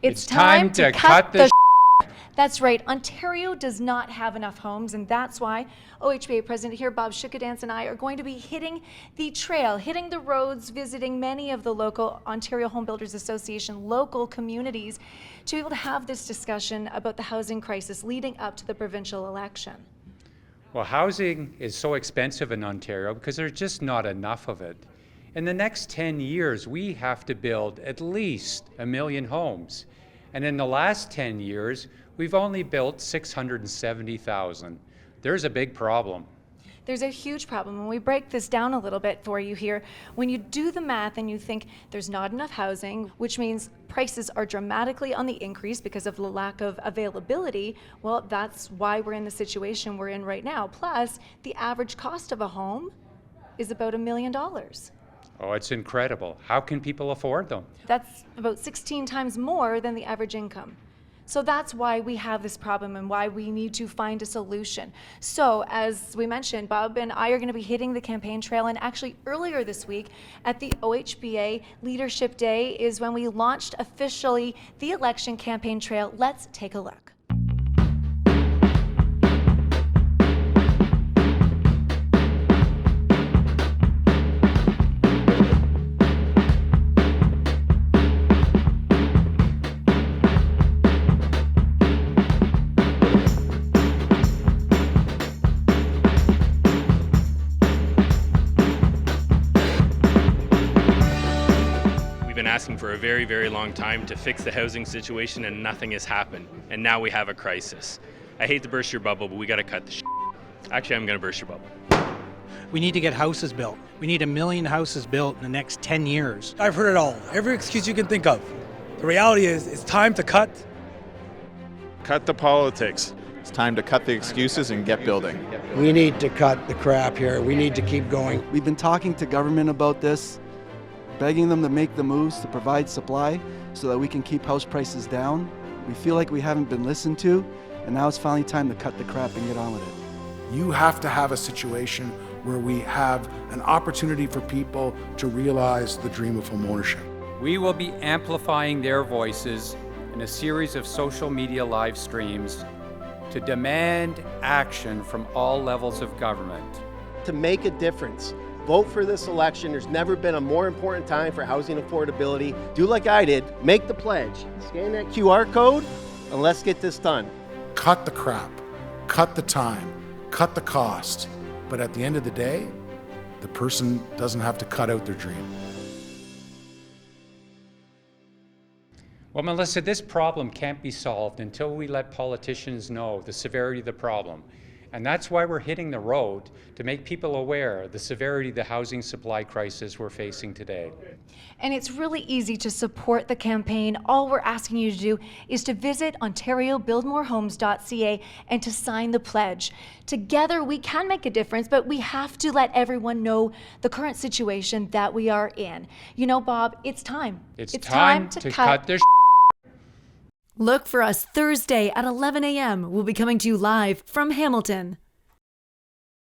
It's time to cut the That's right. Ontario does not have enough homes, and that's why OHBA President here, Bob Schickedanz, and I are going to be hitting the trail, hitting the roads, visiting many of the local Ontario Home Builders Association local communities to be able to have this discussion about the housing crisis leading up to the provincial election. Well, housing is so expensive in Ontario because there's just not enough of it. In the next 10 years, we have to build at least 1 million homes. And in the last 10 years, we've only built 670,000. There's a big problem. There's a huge problem. When we break this down a little bit for you here, when you do the math and you think there's not enough housing, which means prices are dramatically on the increase because of the lack of availability, well, that's why we're in the situation we're in right now. Plus, the average cost of a home is about $1 million. Oh, it's incredible. How can people afford them? That's about 16 times more than the average income. So that's why we have this problem and why we need to find a solution. So as we mentioned, Bob and I are going to be hitting the campaign trail, and actually earlier this week at the OHBA Leadership Day is when we launched officially the election campaign trail. Let's take a look. Asking for a very, very long time to fix the housing situation, and nothing has happened. And now we have a crisis. I hate to burst your bubble, but we got to cut the shit. Actually, I'm going to burst your bubble. We need to get houses built. We need 1 million houses built in the next 10 years. I've heard it all. Every excuse you can think of. The reality is, it's time to cut. Cut the politics. It's time to cut the excuses and get building. We need to cut the crap here. We need to keep going. We've been talking to government about this, begging them to make the moves to provide supply so that we can keep house prices down. We feel like we haven't been listened to, and now it's finally time to cut the crap and get on with it. You have to have a situation where we have an opportunity for people to realize the dream of homeownership. We will be amplifying their voices in a series of social media live streams to demand action from all levels of government. To make a difference. Vote for this election. There's never been a more important time for housing affordability. Do like I did, make the pledge. Scan that QR code, and let's get this done. Cut the crap, cut the time, cut the cost. But at the end of the day, the person doesn't have to cut out their dream. Well, Melissa, this problem can't be solved until we let politicians know the severity of the problem. And that's why we're hitting the road, to make people aware of the severity of the housing supply crisis we're facing today. And it's really easy to support the campaign. All we're asking you to do is to visit ontariobuildmorehomes.ca and to sign the pledge. Together we can make a difference, but we have to let everyone know the current situation that we are in. You know, Bob, it's time. It's time to cut the Look for us Thursday at 11 a.m. We'll be coming to you live from Hamilton.